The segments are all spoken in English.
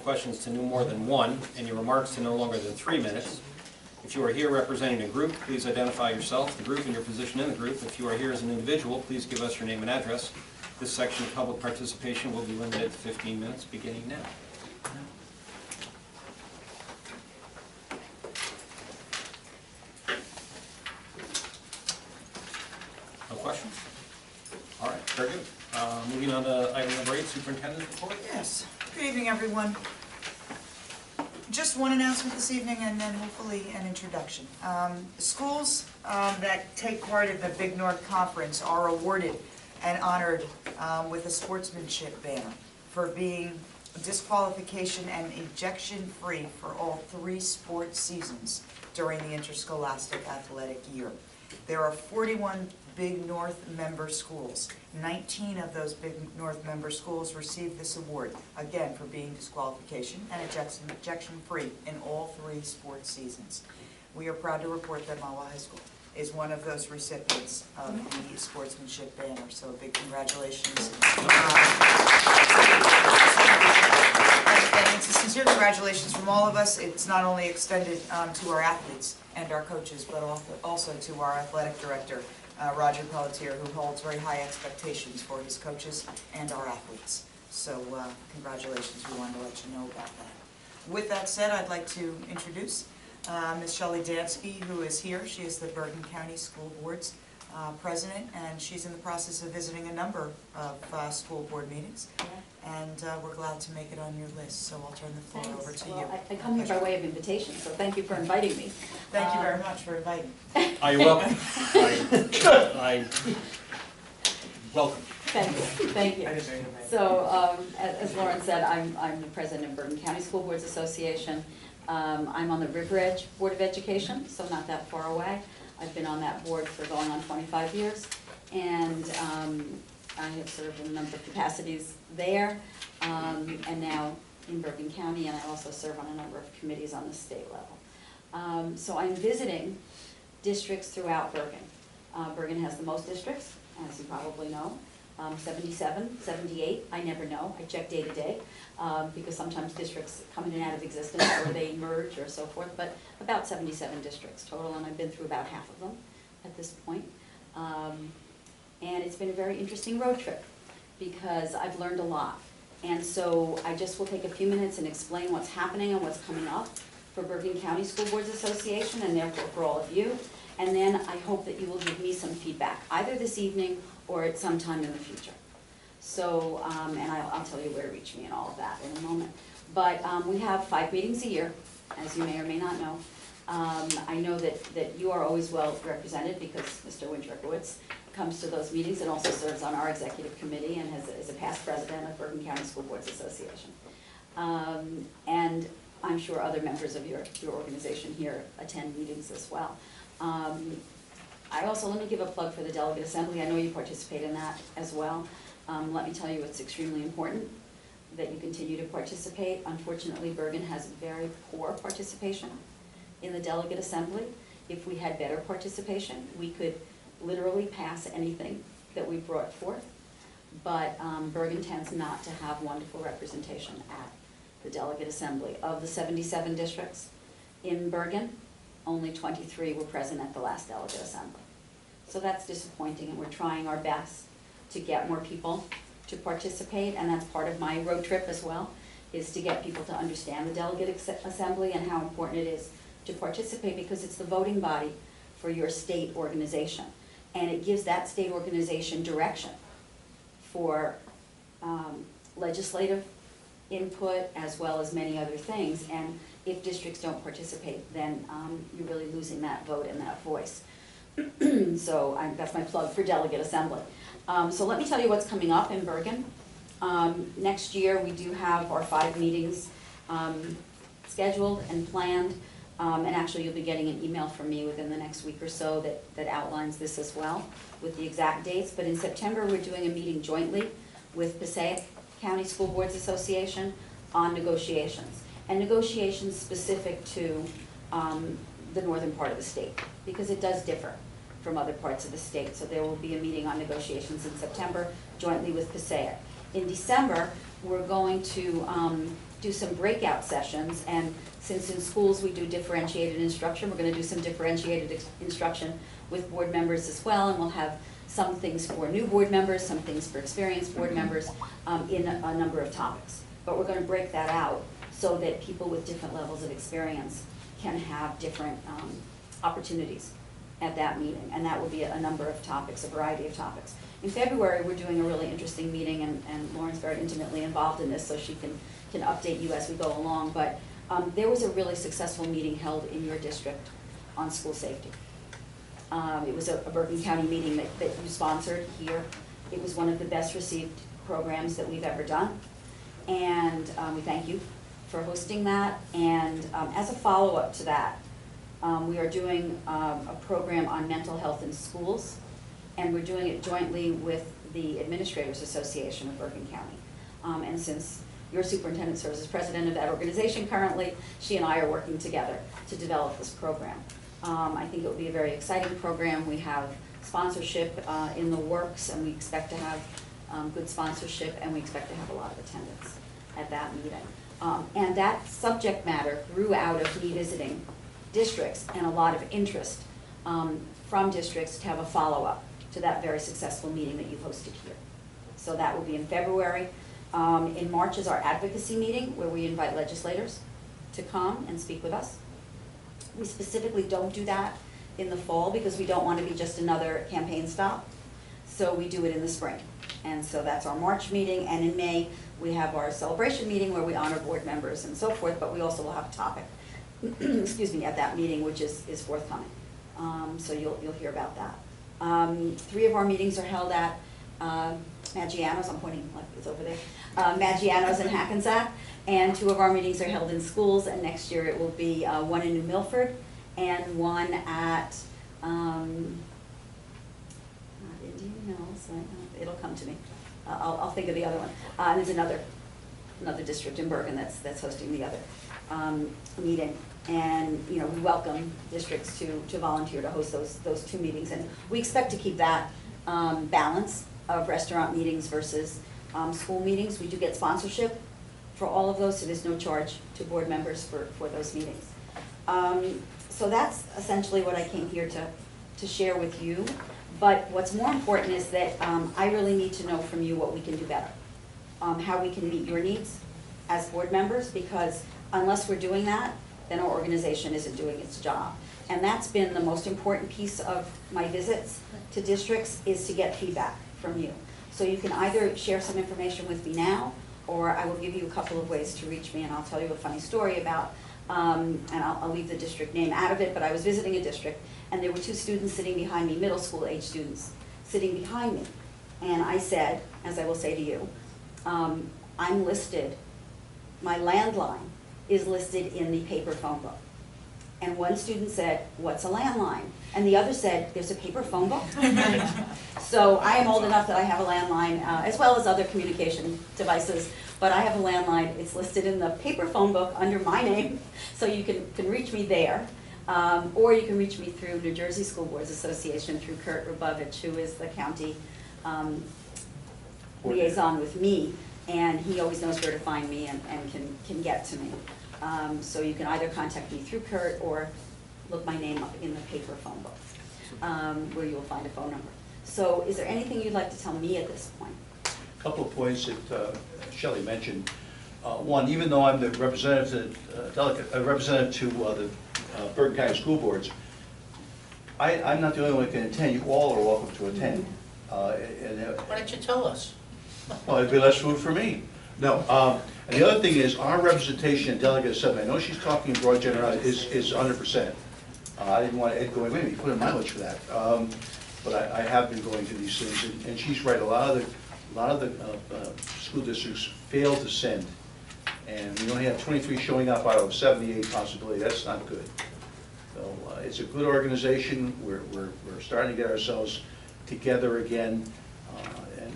questions to no more than 1 and your remarks to no longer than 3 minutes. If you are here representing a group, please identify yourself, the group, and your position in the group. If you are here as an individual, please give us your name and address. This section of public participation will be limited to 15 minutes beginning now. No questions? All right, very good. Moving on to item number 8, Superintendent's report. Yes. Good evening, everyone. Just one announcement this evening and then hopefully an introduction. Schools that take part in the Big North Conference are awarded and honored with a sportsmanship banner for being disqualification and ejection free for all 3 sports seasons during the interscholastic athletic year. There are 41 Big North member schools. 19 of those Big North member schools received this award, again for being disqualification and ejection free in all 3 sports seasons. We are proud to report that Mahwah High School is one of those recipients of the sportsmanship banner, so a big congratulations. And it's a sincere congratulations from all of us. It's not only extended to our athletes and our coaches, but also to our athletic director, Roger Pelletier, who holds very high expectations for his coaches and our athletes. So congratulations, we wanted to let you know about that. With that said, I'd like to introduce Ms. Shelley Dansky, who is here. She is the Bergen County School Board's president, and she's in the process of visiting a number of school board meetings. And we're glad to make it on your list, so I'll turn the floor over to you. I come here by way of invitation, so thank you for inviting me. Thank you very much for inviting me. You're welcome. I welcome. Thank you. So, as Lauren said, I'm the president of Bergen County School Boards Association. I'm on the River Edge Board of Education, so not that far away. I've been on that board for going on 25 years, and I have served in a number of capacities there, and now in Bergen County, and I also serve on a number of committees on the state level. So I'm visiting districts throughout Bergen. Bergen has the most districts, as you probably know. 77, 78, I never know. I check day to day, because sometimes districts come in and out of existence or they merge or so forth, but about 77 districts total, and I've been through about half of them at this point. And it's been a very interesting road trip because I've learned a lot. And so I just will take a few minutes and explain what's happening and what's coming up for Bergen County School Boards Association and therefore for all of you. And then I hope that you will give me some feedback, either this evening or at some time in the future. So, and I'll tell you where to reach me and all of that in a moment. But we have 5 meetings a year, as you may or may not know. I know that you are always well represented because Mr. Winterkowitz comes to those meetings and also serves on our executive committee and is a past president of Bergen County School Boards Association. And I'm sure other members of your organization here attend meetings as well. I also, let me give a plug for the Delegate Assembly. I know you participate in that as well. Let me tell you, it's extremely important that you continue to participate. Unfortunately, Bergen has very poor participation in the Delegate Assembly. If we had better participation, we could literally pass anything that we brought forth. But Bergen tends not to have wonderful representation at the Delegate Assembly. Of the 77 districts in Bergen, only 23 were present at the last Delegate Assembly. So that's disappointing, and we're trying our best to get more people to participate, and that's part of my road trip as well, is to get people to understand the Delegate Assembly and how important it is to participate, because it's the voting body for your state organization, and it gives that state organization direction for legislative input as well as many other things. And if districts don't participate, then you're really losing that vote and that voice. So that's my plug for Delegate Assembly. So let me tell you what's coming up in Bergen. Next year we do have our 5 meetings scheduled and planned. And actually you'll be getting an email from me within the next week or so that outlines this as well with the exact dates. But in September we're doing a meeting jointly with Passaic County School Boards Association on negotiations. And negotiations specific to the northern part of the state, because it does differ from other parts of the state. So there will be a meeting on negotiations in September jointly with Passaic. In December, we're going to do some breakout sessions, and since in schools we do differentiated instruction, we're gonna do some differentiated instruction with board members as well, and we'll have some things for new board members, some things for experienced board members, in a number of topics. But we're gonna break that out so that people with different levels of experience can have different opportunities at that meeting, and that will be a number of topics, a variety of topics. In February, we're doing a really interesting meeting, and Lauren's very intimately involved in this, so she can update you as we go along, but there was a really successful meeting held in your district on school safety. It was a Bergen County meeting that you sponsored here. It was one of the best received programs that we've ever done, and we thank you for hosting that. And as a follow-up to that, we are doing a program on mental health in schools, and we're doing it jointly with the Administrators Association of Bergen County. And since your superintendent serves as president of that organization currently, she and I are working together to develop this program. I think it will be a very exciting program. We have sponsorship in the works, and we expect to have good sponsorship, and we expect to have a lot of attendance at that meeting. And that subject matter grew out of me visiting districts and a lot of interest from districts to have a follow-up to that very successful meeting that you hosted here. So that will be in February. In March is our advocacy meeting, where we invite legislators to come and speak with us. We specifically don't do that in the fall because we don't want to be just another campaign stop. So we do it in the spring. And so that's our March meeting, and in May we have our celebration meeting where we honor board members and so forth, but we also will have a topic excuse me, at that meeting, which is forthcoming. So you'll hear about that. 3 of our meetings are held at Maggiano's, I'm pointing like it's over there, Maggiano's in Hackensack, and 2 of our meetings are held in schools, and next year it will be 1 in New Milford and 1 at not Indian Mills, it'll come to me. I'll think of the other one. There's another district in Bergen that's hosting the other meeting. And we welcome districts to volunteer to host those 2 meetings, and we expect to keep that balance of restaurant meetings versus school meetings. We do get sponsorship for all of those, so there's no charge to board members for those meetings. So that's essentially what I came here to share with you. But what's more important is that I really need to know from you what we can do better, how we can meet your needs as board members, because unless we're doing that, then our organization isn't doing its job. And that's been the most important piece of my visits to districts, is to get feedback from you. So you can either share some information with me now, or I will give you a couple of ways to reach me, and I'll tell you a funny story about, and I'll leave the district name out of it, but I was visiting a district, and there were 2 students sitting behind me, middle school age students, sitting behind me. And I said, as I will say to you, I'm listed, my landline is listed in the paper phone book. And one student said, "What's a landline?" And the other said, "There's a paper phone book?" So I am old enough that I have a landline, as well as other communication devices, but I have a landline. It's listed in the paper phone book under my name, so you can reach me there. Or you can reach me through New Jersey School Boards Association, through Kurt Rabovich, who is the county liaison with me, and he always knows where to find me and can get to me. So you can either contact me through Kurt or look my name up in the paper phone book, where you will find a phone number. So is there anything you'd like to tell me at this point? A couple of points that Shelley mentioned. One, even though I'm the representative to the Bergen County School Boards, I'm not the only one who can attend. You all are welcome to attend. Why don't you tell us? Well, it'd be less food for me. No. And the other thing is, our representation in Delegate Assembly, I know she's talking broad generality, is 100%. I didn't want Ed going with me, put in mileage for that. But I have been going to these things, and she's right. A lot of the school districts fail to send, and we only have 23 showing up out of 78 possibility. That's not good. So it's a good organization. We're starting to get ourselves together again.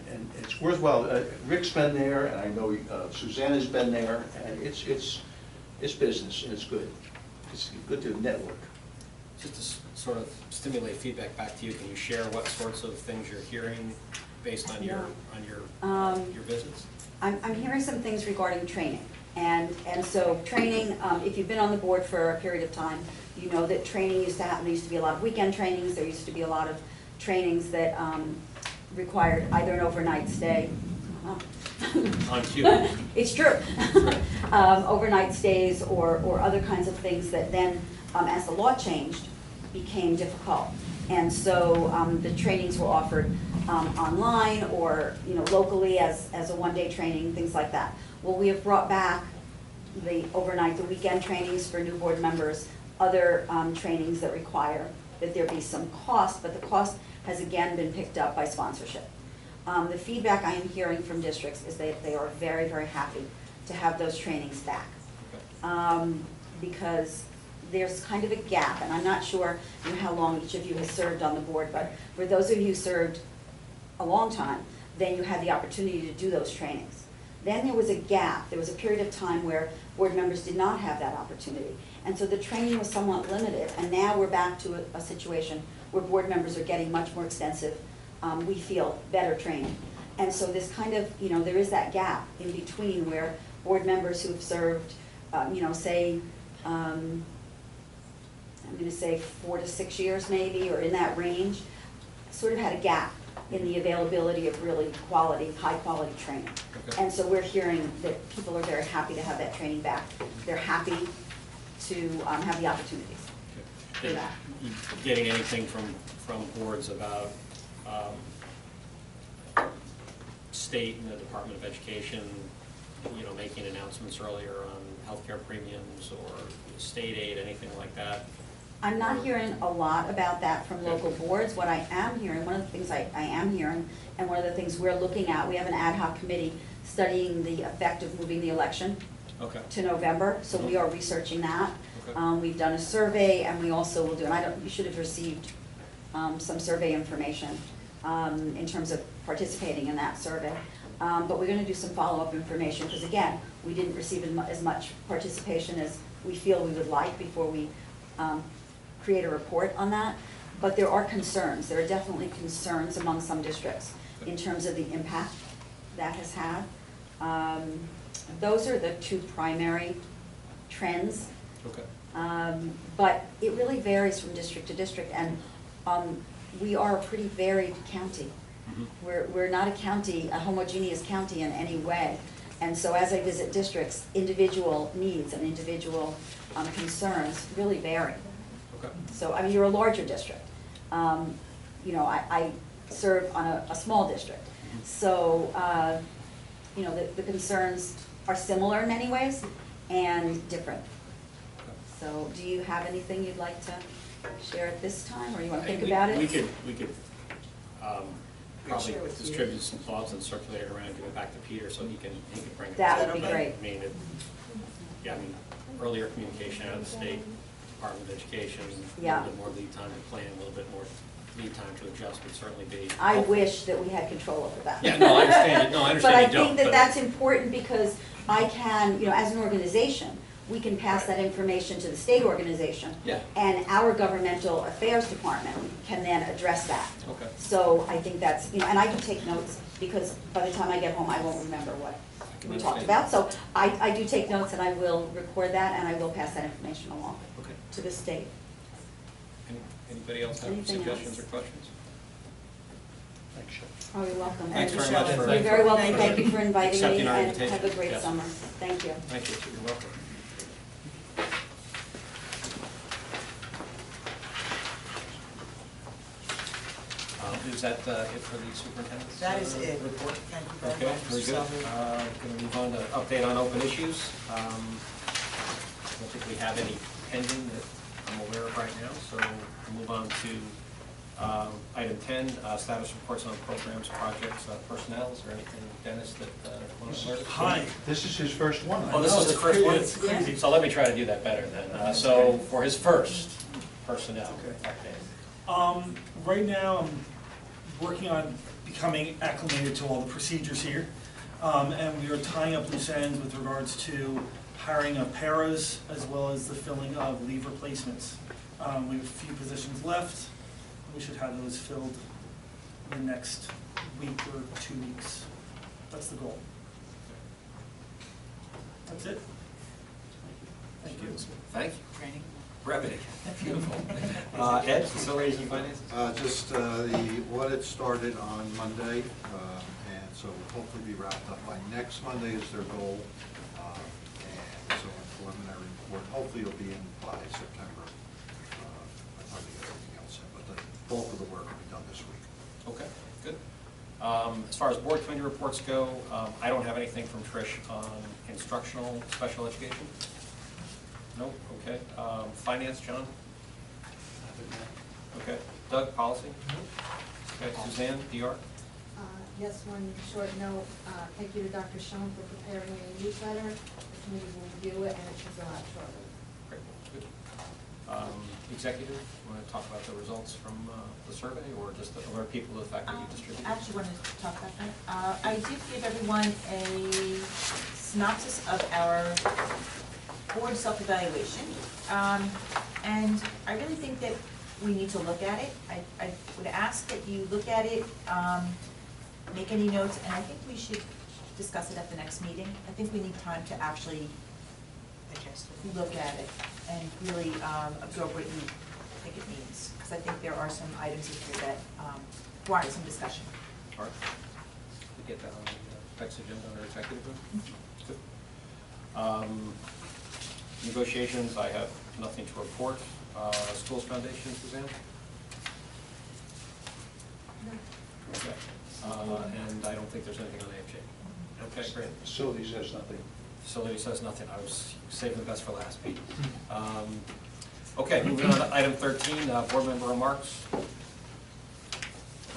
And it's worthwhile. Rick's been there, and I know Susanna's been there, and it's business, and it's good. It's good to network. Just to sort of stimulate feedback back to you, can you share what sorts of things you're hearing based on your visits? I'm hearing some things regarding training. And so training, if you've been on the board for a period of time, you know that training used to happen. There used to be a lot of weekend trainings. There used to be a lot of trainings that required either an overnight stay. On cue. It's true. Overnight stays or other kinds of things that then, as the law changed, became difficult. And so the trainings were offered online or locally as a one-day training, things like that. Well, we have brought back the overnight, the weekend trainings for new board members, other trainings that require that there be some cost, but the cost has again been picked up by sponsorship. The feedback I am hearing from districts is that they are very, very happy to have those trainings back. Because there's kind of a gap, and I'm not sure how long each of you has served on the board, but for those of you who served a long time, then you had the opportunity to do those trainings. Then there was a gap. There was a period of time where board members did not have that opportunity. And so the training was somewhat limited, and now we're back to a situation where board members are getting much more extensive, we feel, better training. And so this kind of, there is that gap in between where board members who have served, say, I'm going to say 4 to 6 years maybe, or in that range, sort of had a gap in the availability of really quality, high quality training. Okay. And so we're hearing that people are very happy to have that training back. They're happy to have the opportunities for that. You getting anything from boards about state and the Department of Education, making announcements earlier on healthcare premiums or state aid, anything like that? I'm not hearing a lot about that from local boards. What I am hearing, one of the things I am hearing, and one of the things we're looking at, we have an ad hoc committee studying the effect of moving the election to November, so we are researching that. Okay. We've done a survey, and we also will do, and you should have received some survey information in terms of participating in that survey. But we're going to do some follow-up information, because again, we didn't receive as much participation as we feel we would like before we create a report on that. But there are concerns. There are definitely concerns among some districts in terms of the impact that has had. Those are the two primary trends. Okay. But it really varies from district to district, and we are a pretty varied county. Mm-hmm. We're not a homogeneous county in any way. And so as I visit districts, individual needs and individual concerns really vary. Okay. So, I mean, you're a larger district. I serve on a small district. So, the concerns are similar in many ways and different. So, do you have anything you'd like to share at this time, or you want to think about it? We could probably distribute some thoughts and circulate it around, give it back to Peter so he can bring it. That would be great. Earlier communication out of the state Department of Education, a Yeah. little bit more lead time to plan, a little bit more lead time to adjust would certainly be. I helpful. wish that we had control over that. Yeah, no, I understand. No, I understand you don't. But I think that that's important because I can, as an organization, we can pass that information to the state organization. Yeah. And our governmental affairs department can then address that. Okay. So I think that's, and I can take notes because by the time I get home, I won't remember what we talked about. So I do take notes and I will record that and I will pass that information along to the state. Anybody else have Anything suggestions else? or questions? Thanks, Sean. Oh, you're welcome. Thanks And very much for. You're very welcome. Thank you for inviting me accepting our and invitation. have a great Yes. summer. Thank you. Thank you. You're welcome. Is that it for the superintendent's That is it. report? Thank you very Okay, much. very good. Going to move on to update on open issues. I don't think we have any pending that I'm aware of right now, so we'll move on to item 10, status reports on programs, projects, personnel. Is there anything, Dennis, that want to alert us? Hi. This is his first one. Oh, this is the first one? It's crazy. So let me try to do that better then. So for his first personnel Okay. update. Right now, I'm working on becoming acclimated to all the procedures here. And we are tying up loose ends with regards to hiring of paras as well as the filling of leave replacements. We have a few positions left. We should have those filled in the next week or 2 weeks. That's the goal. That's it. Thank you. Thank you. Training. Brevity. Beautiful. Ed, facilities and finance? Just the audit started on Monday, and so will hopefully be wrapped up by next Monday is their goal. And so a preliminary report, hopefully it'll be in by September. I probably get everything else in, but the bulk of the work will be done this week. Okay, good. As far as board committee reports go, I don't have anything from Trish on instructional special education. No, okay. Finance, John? Okay. Doug, policy? Okay, Suzanne, DR? Yes, one short note, thank you to Dr. Schoen for preparing a newsletter. The committee will review it and it should go out shortly. Great, good. Executive, want to talk about the results from the survey, or just alert people to the fact that you distributed? I actually wanted to talk about that. I did give everyone a synopsis of our board self-evaluation. And I really think that we need to look at it. I would ask that you look at it, make any notes, and I think we should discuss it at the next meeting. I think we need time to actually look at it and really absorb what you think it means. Because I think there are some items in here that warrant some discussion. All right. We get that on the next agenda under executive room? Good. Negotiations, I have nothing to report. Schools Foundation, Suzanne? Okay. And I don't think there's anything on AFJ. Okay, great. Facilities has nothing. Facility says nothing. I was saving the best for last, Pete. Okay, moving on to item 13, board member remarks.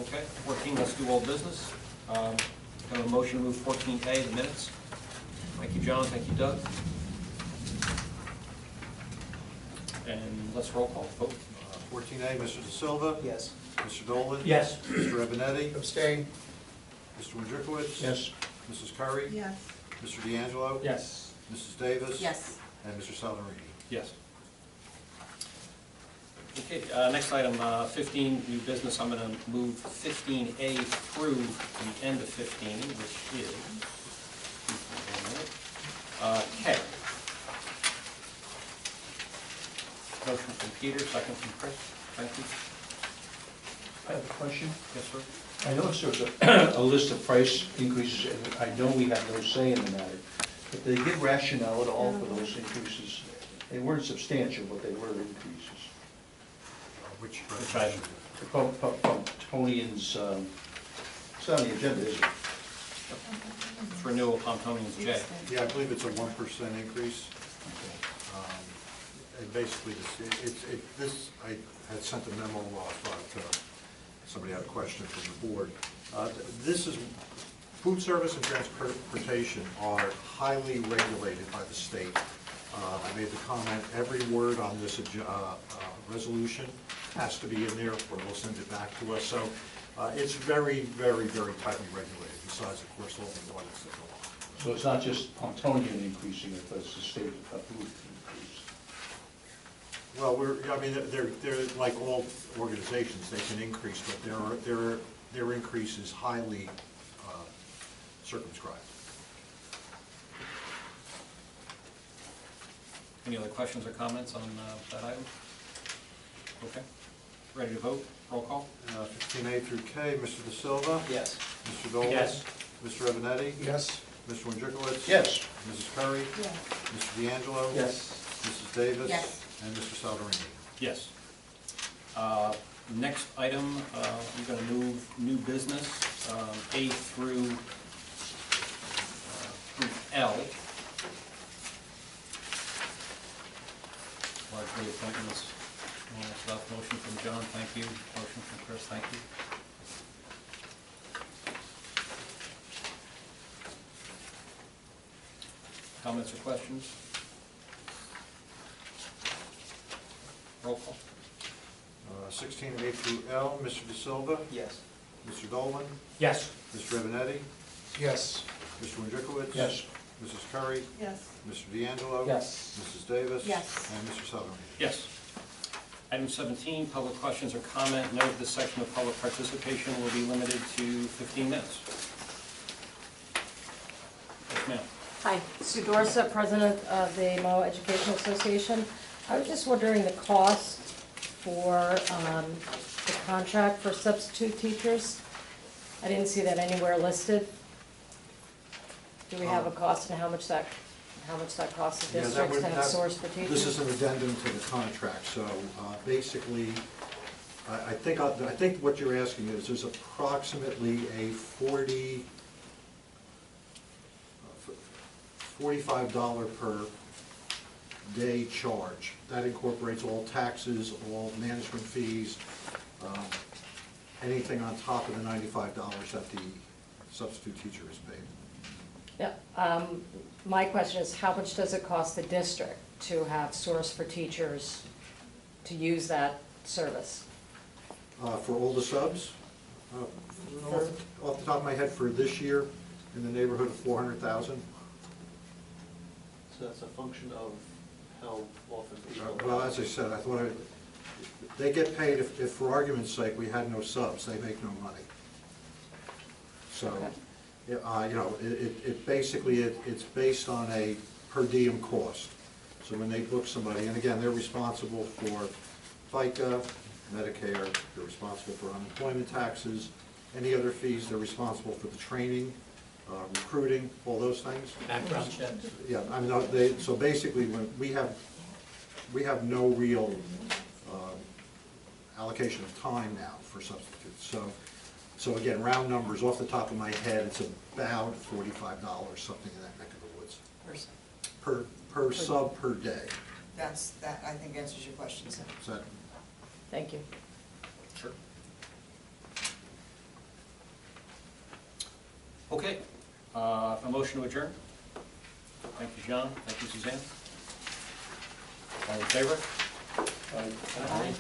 Okay, 14, let's do old business. Have a motion to move 14A, the minutes. Thank you, John. Thank you, Doug. And let's roll call. Vote. 14A, Mr. De Silva? Yes. Mr. Dolan? Yes. Mr. Ebenetti? Abstain. Mr. Wojciechowicz? Yes. Mrs. Curry? Yes. Mr. D'Angelo? Yes. Mrs. Davis? Yes. And Mr. Salverini? Yes. Okay, next item, 15, new business. I'm going to move 15A through the end of 15, which is K. Motion from Peter, second from Chris. Thank you. I have a question. Yes, sir. I noticed there was a list of price increases, and I know we have no say in the matter, but did they give rationale at all for those increases? They weren't substantial, but they were increases. Which item? Pomptonian's, it's on the agenda, isn't it? It's renewal of Pomptonian's J. Yeah, I believe it's a 1% increase. And basically, this, I had sent a memo off to somebody had a question from the board. This is, food service and transportation are highly regulated by the state. I made the comment, every word on this resolution has to be in there, or they'll send it back to us. So it's very, very, very tightly regulated, besides, of course, all the audits that go on. So it's not just Pomptonian increasing it, but it's the state of food increase. Well, I mean, they're like all organizations, they can increase, but their increase is highly circumscribed. Any other questions or comments on that item? Okay. Ready to vote? Roll call? 15A through K, Mr. De Silva? Yes. Mr. Dolan? Yes. Mr. Ebenetti? Yes. Mr. Wojciechowicz? Yes. Mrs. Curry? Yes. Mr. D'Angelo? Yes. Mrs. Davis? Yes. And Mr. Salverini? Yes. Next item, I'm going to move new business, A through L. Largely appointments, all that stuff. Motion from John, thank you. Motion from Chris, thank you. Comments or questions? Roll call. 16A through L, Mr. De Silva? Yes. Mr. Dolan? Yes. Mr. Ebenetti? Yes. Mr. Wojciechowicz? Yes. Mrs. Curry? Yes. Mr. D'Angelo? Yes. Mrs. Davis? Yes. And Mr. Salverini? Yes. Item 17, public questions or comment. Note this section of public participation will be limited to 15 minutes. Yes, ma'am. Hi, Sue Dorset, President of the Mahwah Educational Association. I was just wondering the cost for the contract for substitute teachers. I didn't see that anywhere listed. Do we have a cost and how much that costs the Yeah, that districts would- to have that- source for teachers? This is an addendum to the contract, so basically, I think what you're asking is, there's approximately a $45 per day charge. That incorporates all taxes, all management fees, anything on top of the $95 that the substitute teacher is paid. Yeah, my question is, how much does it cost the district to have source for teachers to use that service? For all the subs, off the top of my head, for this year, in the neighborhood of 400,000. So that's a function of how often people. Well, as I said, they get paid, if for argument's sake, we had no subs, they make no money. So, Okay. you know, it basically, it's based on a per diem cost. So when they book somebody, and again, they're responsible for FICA, Medicare, they're responsible for unemployment taxes, any other fees, they're responsible for the training, recruiting, all those things. Background checks. Yeah, I mean, so basically, when we have no real allocation of time now for substitutes. So again, round numbers, off the top of my head, it's about $45, something in that neck of the woods. Person. Per sub per day. That, I think, answers your question, so. Is that, Thank you. Sure. Okay, a motion to adjourn? Thank you, John. Thank you, Suzanne. All in favor? Aye.